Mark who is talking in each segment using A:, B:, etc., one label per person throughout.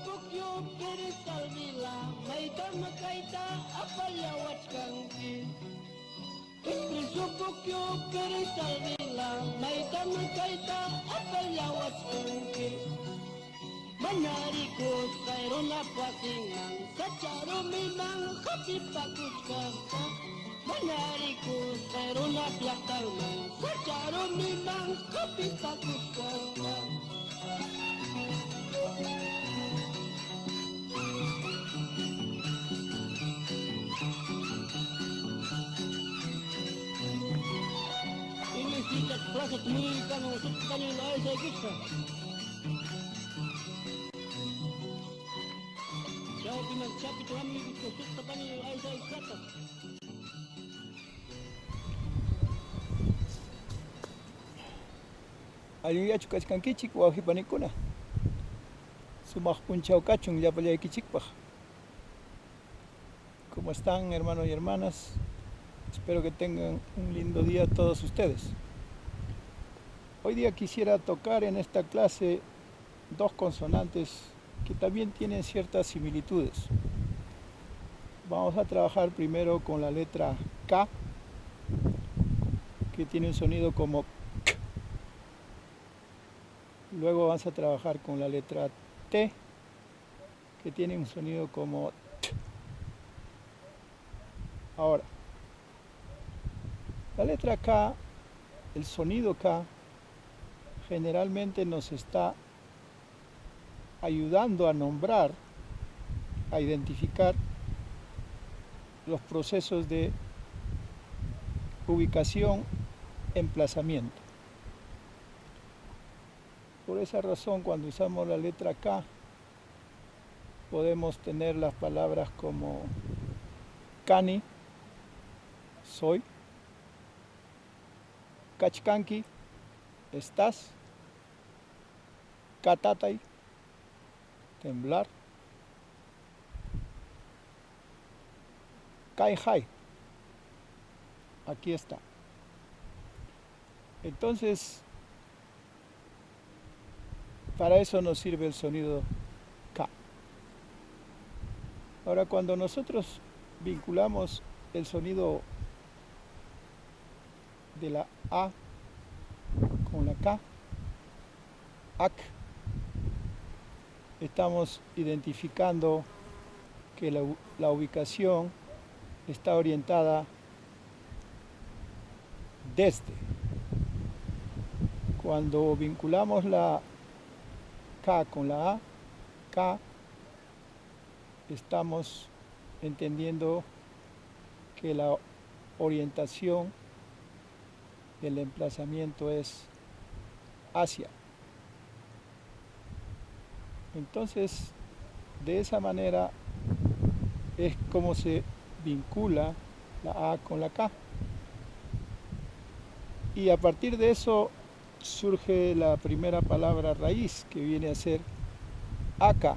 A: Pukyo Kirisal Vila Maita Makaita Apalawat Kanki Pukyo Kirisal Vila Maita Makaita Apalawat Kanki Manariku Kairuna Pasingan Sacharu Mimang Kapipakus Kanta Manariku Kairuna Piakalman Sacharu Mimang Kapipakus Kanta Ini clase clínica no se tanya lain saya kita. Jauh dengan siapa itu kami itu se tanya lain saya kata.
B: Ayun ya chukas kan kichik wa hipanikuna. Sumak punchao kachung ya palaya kichikpaj. ¿Cómo están, hermanos y hermanas? Espero que tengan un lindo día todos ustedes. Hoy día quisiera tocar en esta clase dos consonantes que también tienen ciertas similitudes. Vamos a trabajar primero con la letra K, que tiene un sonido como K. Luego vamos a trabajar con la letra T, que tiene un sonido como T. Ahora, la letra K, el sonido K, generalmente nos está ayudando a nombrar, a identificar los procesos de ubicación, emplazamiento. Por esa razón, cuando usamos la letra K, podemos tener las palabras como Kani, soy, Kachkanki, estás, Katatay, temblar, Kaihai, aquí está. Entonces, para eso nos sirve el sonido K. Ahora, cuando nosotros vinculamos el sonido de la A con la K, AK, estamos identificando que la ubicación está orientada desde. Cuando vinculamos la K con la A, K, estamos entendiendo que la orientación del emplazamiento es hacia. Entonces, de esa manera es como se vincula la A con la K. Y a partir de eso surge la primera palabra raíz, que viene a ser aka.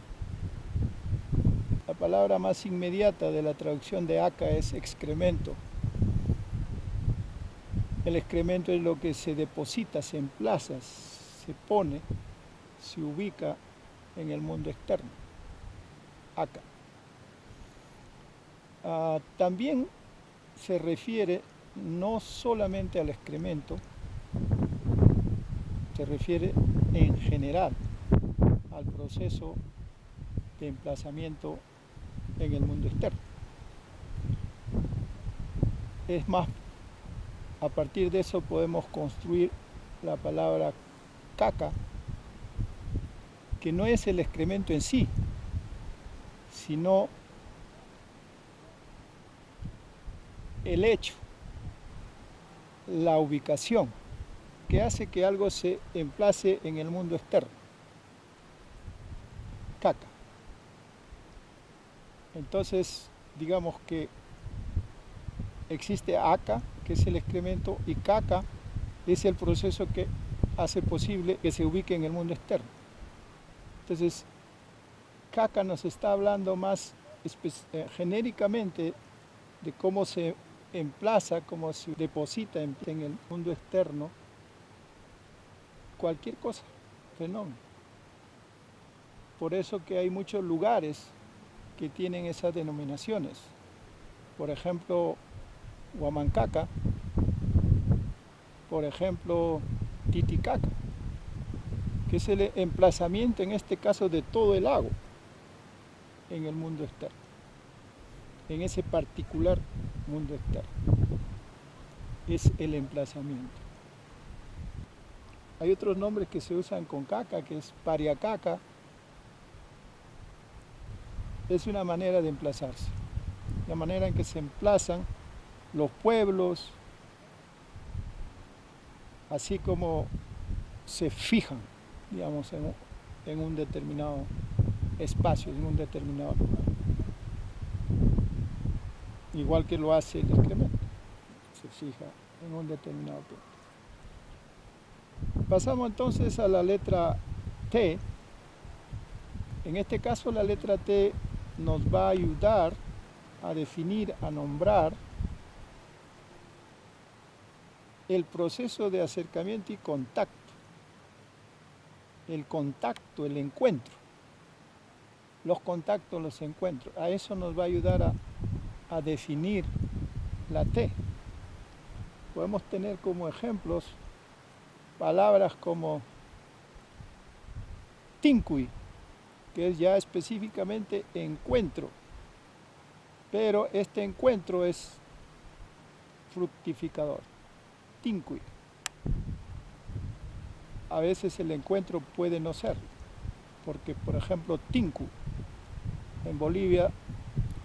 B: La palabra más inmediata de la traducción de aka es excremento. El excremento es lo que se deposita, se emplaza, se pone, se ubica en el mundo externo. Aka. También se refiere no solamente al excremento, se refiere en general al proceso de emplazamiento en el mundo externo. Es más, a partir de eso podemos construir la palabra caca, que no es el excremento en sí, sino el hecho, la ubicación, que hace que algo se emplace en el mundo externo. Caca. Entonces, digamos que existe aka, que es el excremento, y caca es el proceso que hace posible que se ubique en el mundo externo. Entonces, caca nos está hablando más genéricamente de cómo se emplaza, cómo se deposita en el mundo externo cualquier cosa, fenómeno. Por eso que hay muchos lugares que tienen esas denominaciones. Por ejemplo, Huamancaca, por ejemplo, Titicaca, que es el emplazamiento en este caso de todo el lago en el mundo externo, en ese particular mundo externo. Es el emplazamiento. Hay otros nombres que se usan con caca, que es Pariacaca. Es una manera de emplazarse, la manera en que se emplazan los pueblos, así como se fijan, digamos, en un determinado espacio, en un determinado lugar. Igual que lo hace el excremento, se fija en un determinado punto. Pasamos entonces a la letra T. En este caso la letra T nos va a ayudar a definir, a nombrar el proceso de acercamiento y contacto. El contacto, el encuentro. Los contactos, los encuentros. A eso nos va a ayudar a definir la T. Podemos tener como ejemplos palabras como tincui, que es ya específicamente encuentro, pero este encuentro es fructificador. Tincui. A veces el encuentro puede no ser, porque por ejemplo tinku en Bolivia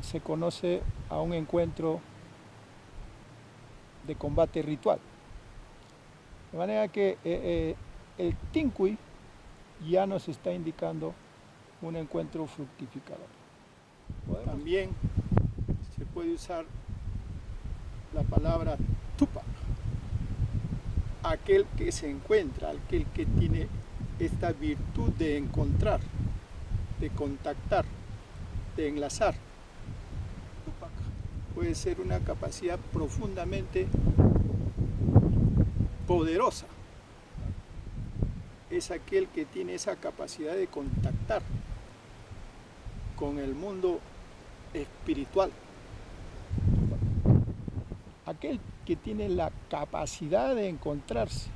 B: se conoce a un encuentro de combate ritual. De manera que el tincui ya nos está indicando un encuentro fructificador. También se puede usar la palabra tupac, aquel que se encuentra, aquel que tiene esta virtud de encontrar, de contactar, de enlazar. Tupac puede ser una capacidad profundamente poderosa. Es aquel que tiene esa capacidad de contactar con el mundo espiritual. Aquel que tiene la capacidad de encontrarse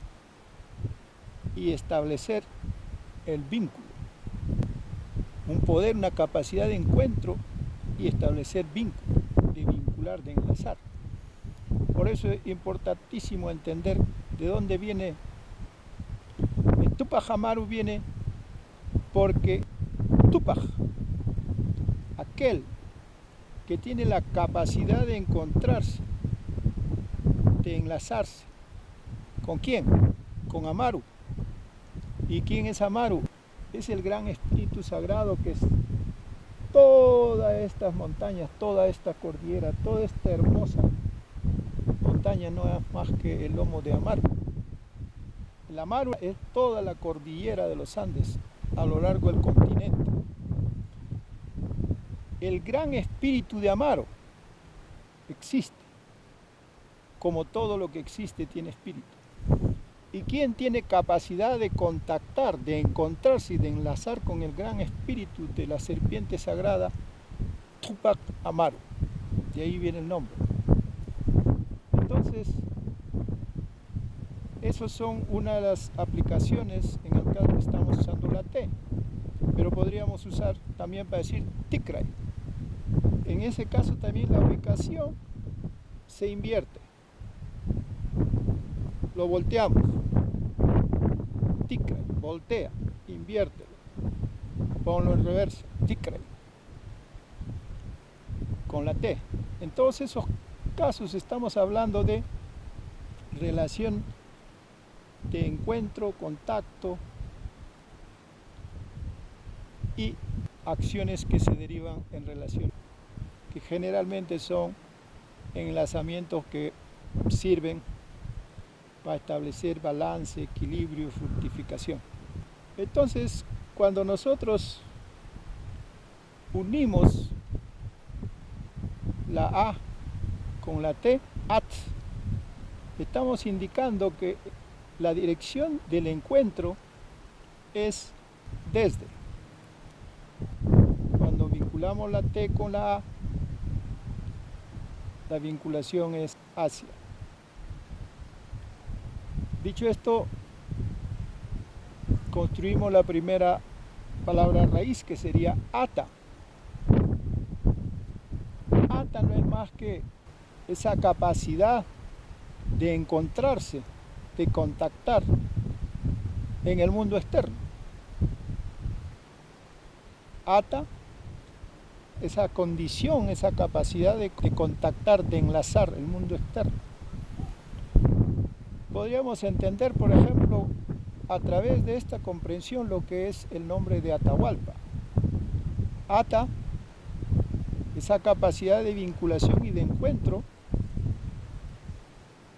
B: y establecer el vínculo. Un poder, una capacidad de encuentro y establecer vínculo, de vincular, de enlazar. Por eso es importantísimo entender de dónde viene. El Tupac Amaru viene porque Tupac, aquel que tiene la capacidad de encontrarse, de enlazarse. ¿Con quién? Con Amaru. ¿Y quién es Amaru? Es el gran espíritu sagrado que es todas estas montañas, toda esta cordillera, toda esta hermosa montaña no es más que el lomo de Amaru. El Amaru es toda la cordillera de los Andes a lo largo del continente. El gran espíritu de Amaru existe. Como todo lo que existe tiene espíritu. ¿Y quién tiene capacidad de contactar, de encontrarse y de enlazar con el gran espíritu de la serpiente sagrada? Tupac Amaru. De ahí viene el nombre. Entonces, esas son una de las aplicaciones en el cual estamos usando la T. Pero podríamos usar también para decir Tikray. En ese caso también la ubicación se invierte. Lo volteamos. Tikray, voltea, inviértelo. Ponlo en reversa. Tikray. Con la T. En todos esos casos estamos hablando de relación de encuentro, contacto y acciones que se derivan en relación, que generalmente son enlazamientos que sirven para establecer balance, equilibrio, fructificación. Entonces, cuando nosotros unimos la A con la T, AT, estamos indicando que la dirección del encuentro es desde. vinculamos la T con la A, la vinculación es hacia. Dicho esto, construimos la primera palabra raíz, que sería ata. Ata no es más que esa capacidad de encontrarse, de contactar en el mundo externo. Ata, esa condición, esa capacidad de contactar, de enlazar el mundo externo. Podríamos entender, por ejemplo, a través de esta comprensión lo que es el nombre de Atahualpa. Ata, esa capacidad de vinculación y de encuentro.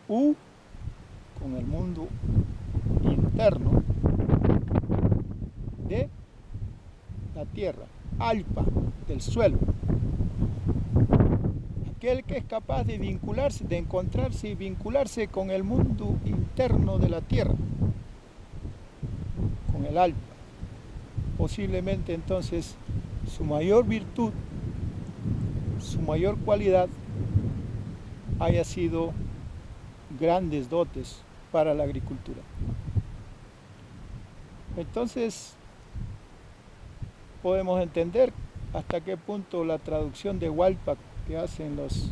B: U, con el mundo interno de la tierra. Alpa, del suelo. Aquel que es capaz de vincularse, de encontrarse y vincularse con el mundo interno de la tierra, con el alpa. Posiblemente entonces su mayor virtud, su mayor cualidad haya sido grandes dotes para la agricultura. Entonces podemos entender hasta qué punto la traducción de Hualpa que hacen los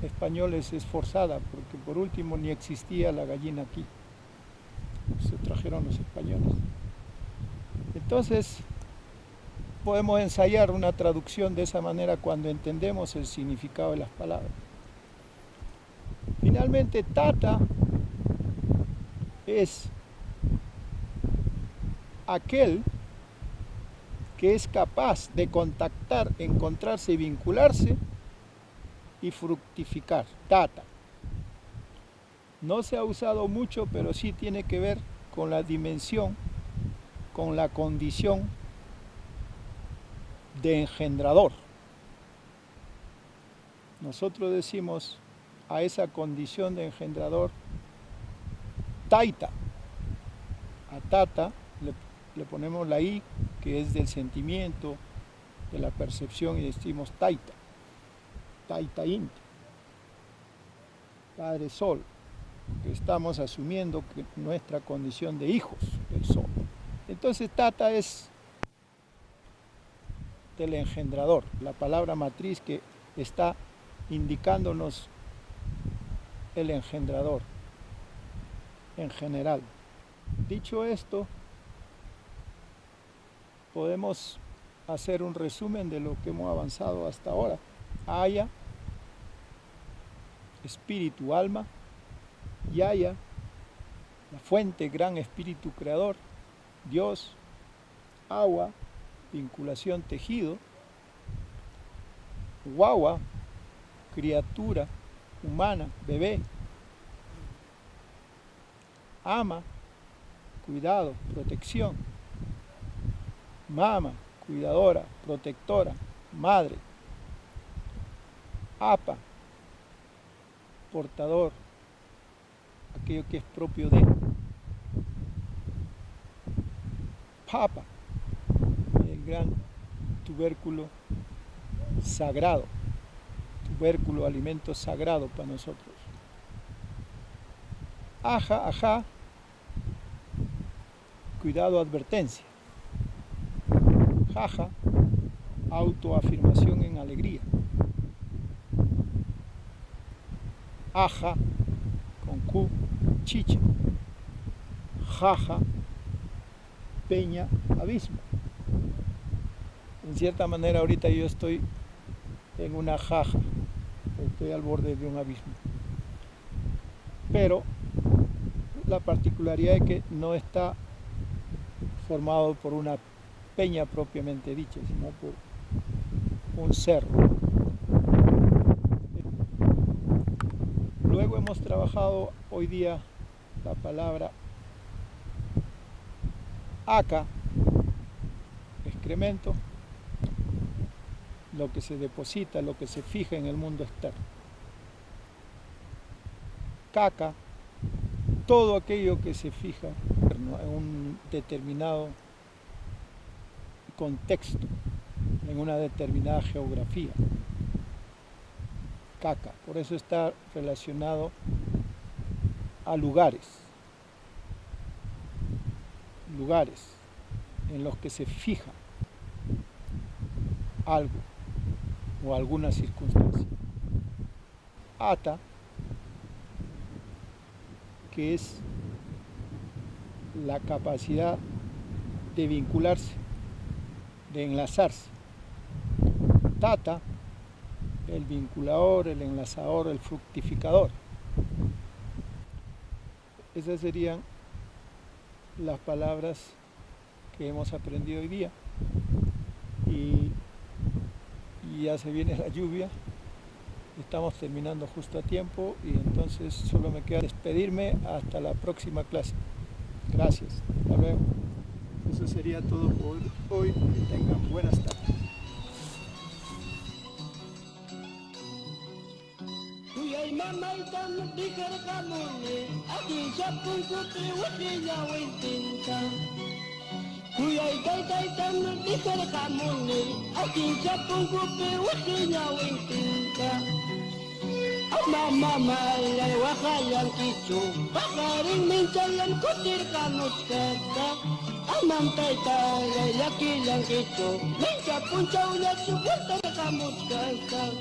B: españoles es forzada, porque por último ni existía la gallina aquí, se trajeron los españoles. Entonces podemos ensayar una traducción de esa manera cuando entendemos el significado de las palabras. Finalmente, tata es aquel que es capaz de contactar, encontrarse y vincularse y fructificar. Tata. No se ha usado mucho, pero sí tiene que ver con la dimensión, con la condición de engendrador. Nosotros decimos a esa condición de engendrador taita. A tata le ponemos la i, que es del sentimiento, de la percepción, y decimos taita. Taita inti. Padre Sol, que estamos asumiendo que nuestra condición de hijos del Sol. Entonces tata es del engendrador, la palabra matriz que está indicándonos el engendrador en general. Dicho esto, podemos hacer un resumen de lo que hemos avanzado hasta ahora. Aya, espíritu, alma. Yaya, la fuente, gran espíritu creador. Dios, agua, vinculación, tejido. Guagua, criatura humana, bebé. Ama, cuidado, protección. Mama, cuidadora, protectora, madre. Apa, portador, aquello que es propio de. Papa, el gran tubérculo sagrado, tubérculo, alimento sagrado para nosotros. Aja, ajá, cuidado, advertencia. Jaja, autoafirmación en alegría. Aja, con Q, chicha. Jaja, peña, abismo. En cierta manera ahorita yo estoy en una jaja, estoy al borde de un abismo. Pero la particularidad es que no está formado por una peña propiamente dicha, sino por un cerro. Luego hemos trabajado hoy día la palabra aca, excremento, lo que se deposita, lo que se fija en el mundo externo. Caca, todo aquello que se fija en un determinado contexto en una determinada geografía. Caca, por eso está relacionado a lugares en los que se fija algo o alguna circunstancia. Ata, que es la capacidad de vincularse, de enlazarse. Tata, el vinculador, el enlazador, el fructificador. Esas serían las palabras que hemos aprendido hoy día. Y ya se viene la lluvia, estamos terminando justo a tiempo y entonces solo me queda despedirme hasta la próxima clase. Gracias, hasta luego. Eso sería todo por hoy, que tengan buenas tardes.
A: Kuyay mamay tam dikar kamune, adi sapung putri wasinya wintinta. Kuyay tay tam dikar kamune, adi sapung putri wasinya wintinta. Mama malay wakalang kicho, bakaring minsalan kutir kanot kata. Amam tay talay lakilang kicho, minsa puncaw na supunta kamot kata.